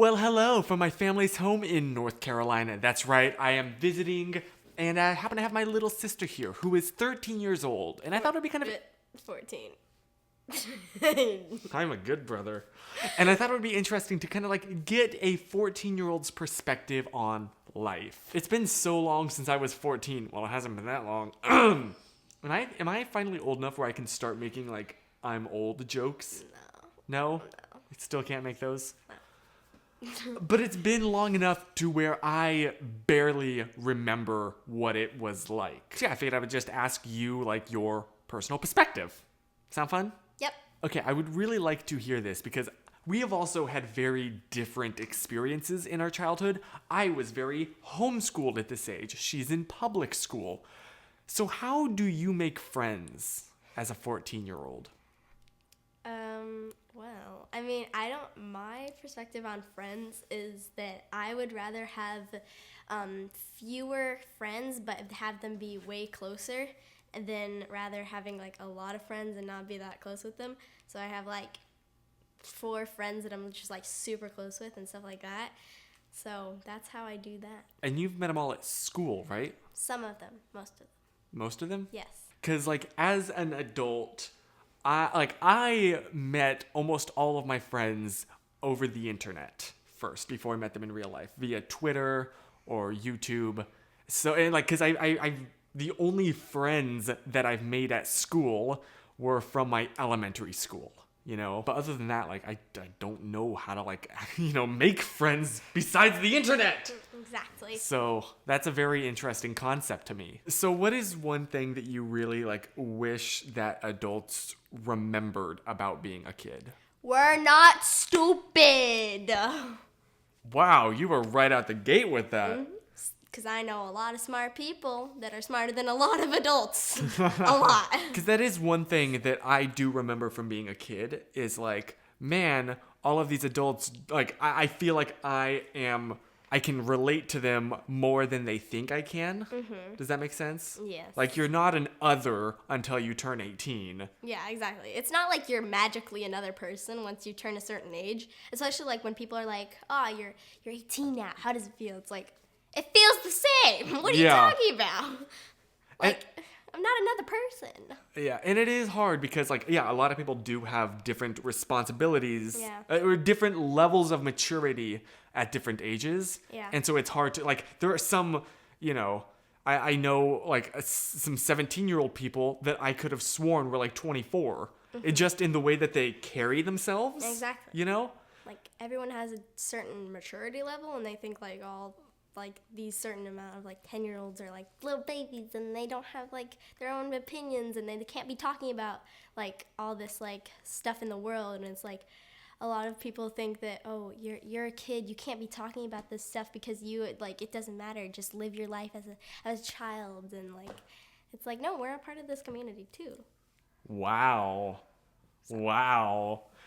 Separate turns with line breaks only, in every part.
Well, hello from my family's home in North Carolina. That's right, I am visiting, and I happen to have my little sister here, who is 13 years old. And I thought it would be kind of...
14.
I'm a good brother. And I thought it would be interesting to kind of like get a 14-year-old's perspective on life. It's been so long since I was 14. Well, it hasn't been that long. Am I finally old enough where I can start making like I'm old jokes? No?
No.
I still can't make those?
No.
But it's been long enough to where I barely remember what it was like. So yeah, I figured I would just ask you like your personal perspective. Sound fun?
Yep.
Okay, I would really like to hear this because we have also had very different experiences in our childhood. I was very homeschooled at this age. She's in public school. So how do you make friends as a 14-year-old?
Well, I mean, my perspective on friends is that I would rather have fewer friends, but have them be way closer, and then rather having like a lot of friends and not be that close with them. So I have like 4 friends that I'm just like super close with and stuff like that. So that's how I do that.
And you've met them all at school, right?
Some of them, most of them.
Most of them?
Yes.
Because like as an adult, I met almost all of my friends over the internet first before I met them in real life via Twitter or YouTube. So and like because I the only friends that I've made at school were from my elementary school, you know. But other than that, like I don't know how to like make friends besides the internet.
Exactly.
So that's a very interesting concept to me. So what is one thing that you really like wish that adults remembered about being a kid?
We're not stupid.
Wow, you were right out the gate with that.
Because I know a lot of smart people that are smarter than a lot of adults. A lot.
Because that is one thing that I do remember from being a kid is like, man, all of these adults, like I feel like I can relate to them more than they think I can. Mm-hmm. Does that make sense?
Yes.
Like you're not an other until you turn 18.
Yeah, exactly. It's not like you're magically another person once you turn a certain age. Especially like when people are like, you're 18 now. How does it feel? It's like, it feels the same. What are you talking about? Like, I'm not another person.
Yeah, and it is hard because, like, a lot of people do have different responsibilities or different levels of maturity at different ages.
Yeah.
And so it's hard to, like, there are some, I know, like, some 17-year-old people that I could have sworn were, like, 24. Mm-hmm. It just in the way that they carry themselves.
Exactly.
You know?
Like, everyone has a certain maturity level, and they think, like, these certain amount of like 10-year-olds are like little babies and they don't have like their own opinions and they can't be talking about like all this like stuff in the world. And it's like a lot of people think that, oh, you're a kid, you can't be talking about this stuff because you like it doesn't matter, just live your life as a child. And like it's like, no, we're a part of this community too.
Wow.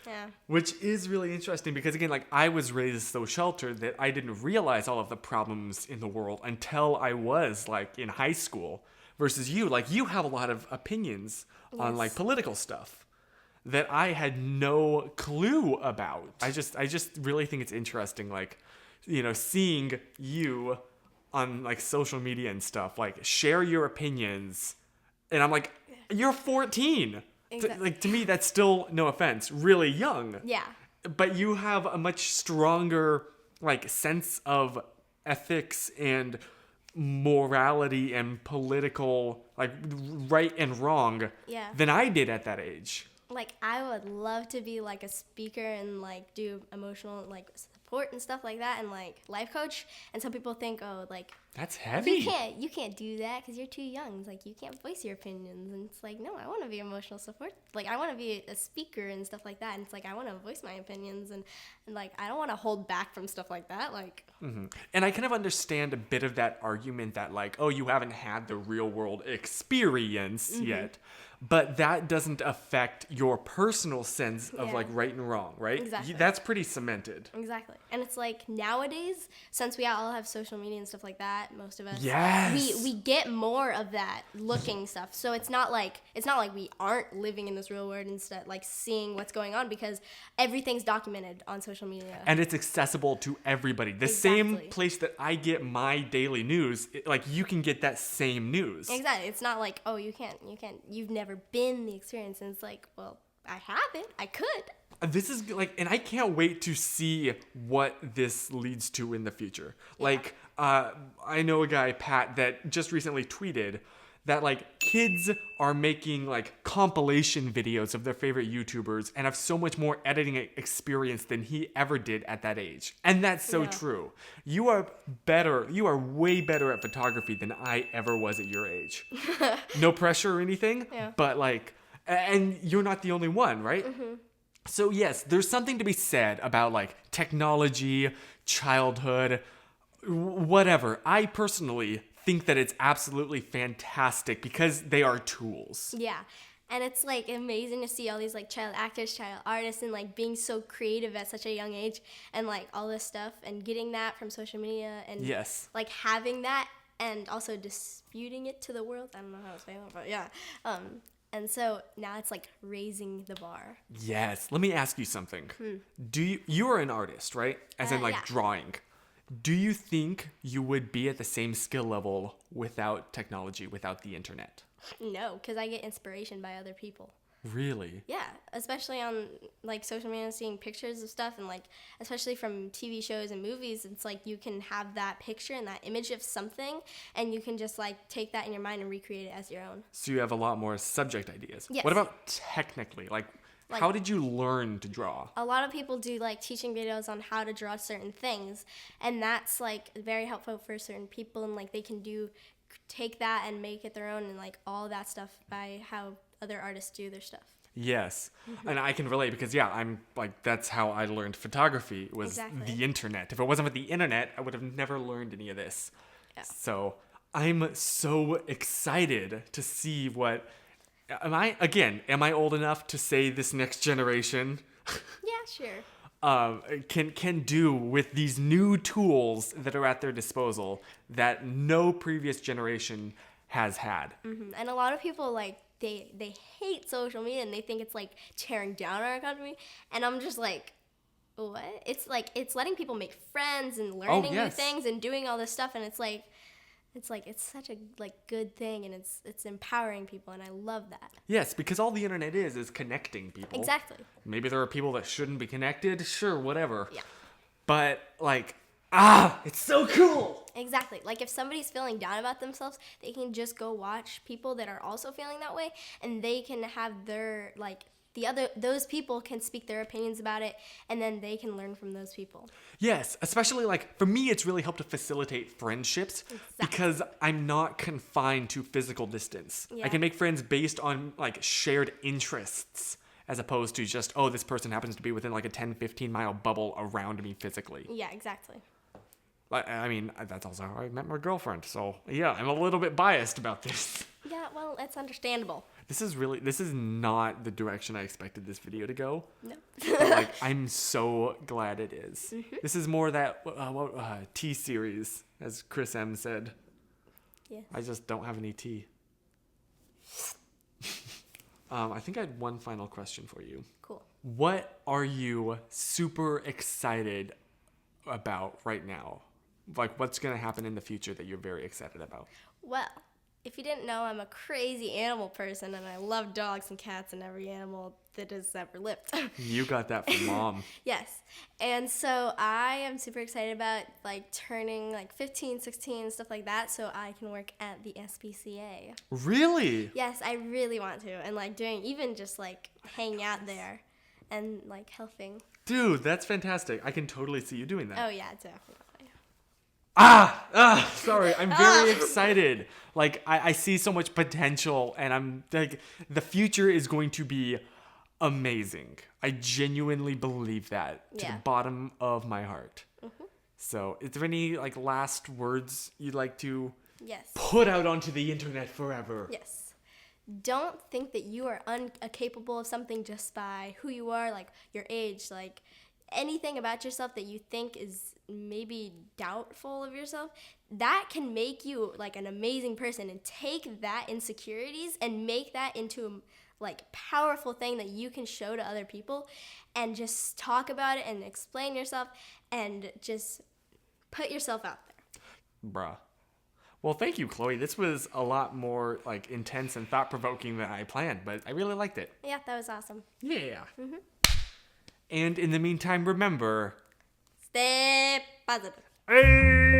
Yeah.
Which is really interesting because, again, like, I was raised so sheltered that I didn't realize all of the problems in the world until I was, like, in high school. Versus you, like, you have a lot of opinions on, like, political stuff that I had no clue about. I just really think it's interesting, like, seeing you on, like, social media and stuff, like, share your opinions. And I'm like, you're 14.
Exactly.
To me, that's still, no offense, really young.
Yeah.
But you have a much stronger, like, sense of ethics and morality and political, like, right and wrong than I did at that age.
Like, I would love to be, like, a speaker and, like, do emotional, like, support and stuff like that and, like, life coach. And some people think, oh, like...
That's heavy.
You can't do that because you're too young. It's like, you can't voice your opinions. And it's like, no, I want to be emotional support. Like, I want to be a speaker and stuff like that. And it's like, I want to voice my opinions. And like, I don't want to hold back from stuff like that. Like...
Mm-hmm. And I kind of understand a bit of that argument that, like, oh, you haven't had the real world experience yet. But that doesn't affect your personal sense of, like, right and wrong, right?
Exactly.
That's pretty cemented.
Exactly. And it's like nowadays, since we all have social media and stuff like that, most of us,
Yes.
we get more of that looking stuff. So it's not like we aren't living in this real world and stuff, like seeing what's going on, because everything's documented on social media.
And it's accessible to everybody. The
Exactly.
same place that I get my daily news, like you can get that same news.
Exactly. It's not like, oh, you can't, you've never been the experience. And it's like, well, I haven't. I could.
This is like, and I can't wait to see what this leads to in the future.
Yeah.
Like, I know a guy, Pat, that just recently tweeted that like kids are making like compilation videos of their favorite YouTubers and have so much more editing experience than he ever did at that age. And that's so
Yeah.
true. You are way better at photography than I ever was at your age. No pressure or anything,
Yeah.
but like, and you're not the only one, right?
Mm-hmm.
So yes, there's something to be said about like technology, childhood, whatever. I personally think that it's absolutely fantastic because they are tools.
Yeah. And it's like amazing to see all these like child actors, child artists, and like being so creative at such a young age, and like all this stuff, and getting that from social media, and
Yes.
like having that and also disputing it to the world. I don't know how to say that, but yeah. And so now it's like raising the bar.
Yes. Let me ask you something. You are an artist, right? As in like
Yeah.
drawing. Do you think you would be at the same skill level without technology, without the internet?
No, because I get inspiration by other people.
Really?
Yeah, especially on like social media, seeing pictures of stuff, and like especially from TV shows and movies, it's like you can have that picture and that image of something, and you can just like take that in your mind and recreate it as your own.
So you have a lot more subject ideas.
Yes.
What about technically? Like how did you learn to draw?
A lot of people do like teaching videos on how to draw certain things, and that's like very helpful for certain people, and like they can take that and make it their own, and like all that stuff by how other artists do their stuff.
Yes. And I can relate because I'm like, that's how I learned photography, was
Exactly.
the internet. If it wasn't for the internet, I would have never learned any of this.
Yeah.
So I'm so excited to see what, am I old enough to say this next generation
Yeah, sure.
can do with these new tools that are at their disposal that no previous generation has had.
And a lot of people like they hate social media, and they think it's like tearing down our economy, and I'm just like, what? It's like it's letting people make friends and learning new
yes.
things and doing all this stuff, and it's such a like good thing, and it's empowering people, and I love that.
Yes, because all the internet is connecting people.
Exactly.
Maybe there are people that shouldn't be connected. Sure, whatever.
Yeah.
But like, it's so cool.
Exactly. Like if somebody's feeling down about themselves, they can just go watch people that are also feeling that way, and they can have their like those people can speak their opinions about it, and then they can learn from those people.
Yes, especially like for me, it's really helped to facilitate friendships because I'm not confined to physical distance. I
Yeah.
can make friends based on like shared interests as opposed to just, oh, this person happens to be within like a 10, 15 mile bubble around me physically.
Yeah, exactly.
I mean, that's also how I met my girlfriend. So yeah, I'm a little bit biased about this.
Yeah, well, it's understandable.
This is not the direction I expected this video to go.
No.
But like, I'm so glad it is. This is more that T series, as Chris M said.
Yes.
I just don't have any tea. I think I had one final question for you.
Cool.
What are you super excited about right now? Like, what's going to happen in the future that you're very excited about?
Well, if you didn't know, I'm a crazy animal person, and I love dogs and cats and every animal that has ever lived.
You got that from Mom.
Yes. And so I am super excited about like turning like 15, 16 and stuff like that, so I can work at the SPCA.
Really?
Yes, I really want to, and like doing even just like hanging out there and like helping.
Dude, that's fantastic. I can totally see you doing that.
Oh yeah, definitely.
Sorry. I'm very excited. Like, I see so much potential, and I'm like, the future is going to be amazing. I genuinely believe that to the
Yeah.
bottom of my heart. So, is there any like last words you'd like to
Yes.
put out onto the internet forever?
Yes. Don't think that you are incapable of something just by who you are, like your age. Like anything about yourself that you think is maybe doubtful of yourself, that can make you like an amazing person, and take that insecurities and make that into a like powerful thing that you can show to other people, and just talk about it and explain yourself and just put yourself out there.
Bruh. Well, thank you, Chloe. This was a lot more like intense and thought-provoking than I planned, but I really liked it.
Yeah, that was awesome.
Yeah. And in the meantime, remember...
Stay positive.
Hey!